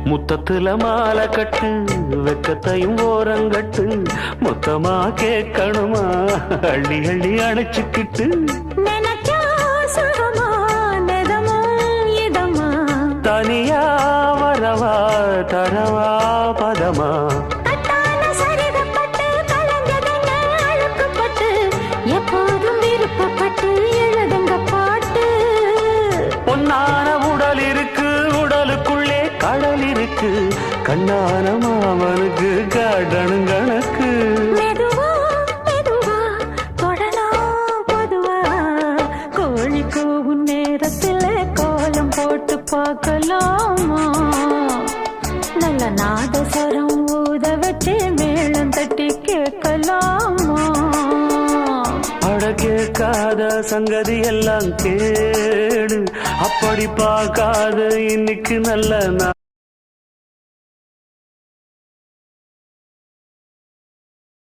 முத்தத்துல மாலை கட்டு வெக்கத்தையும் ஓரங்கட்டு மொத்தமா கேட்கணுமா அள்ளி அள்ளி அணைச்சுக்கிட்டு தனியா வரவா தரவா பதமா எப்போதும் விருப்பப்பட்டு எழுதுங்க பாட்டு பொன்னான உடல் இருக்கு உடலுக்குள்ளே கடல் இருக்கு கண்ணான மாமனுக்கு காடணும் கணக்கு மெதுவா மெதுவா தொடலாம் பொதுவா கோழி கூவும் நேரத்தில் கோலம் போட்டு பார்க்கலாமா நல்ல நாதஸ்வரம் ஊத வச்சு மேளம் தட்டி கேட்கலாமா அட கேட்காத சங்கதி எல்லாம் கேடு அப்படி பார்க்காத இன்னைக்கு நல்ல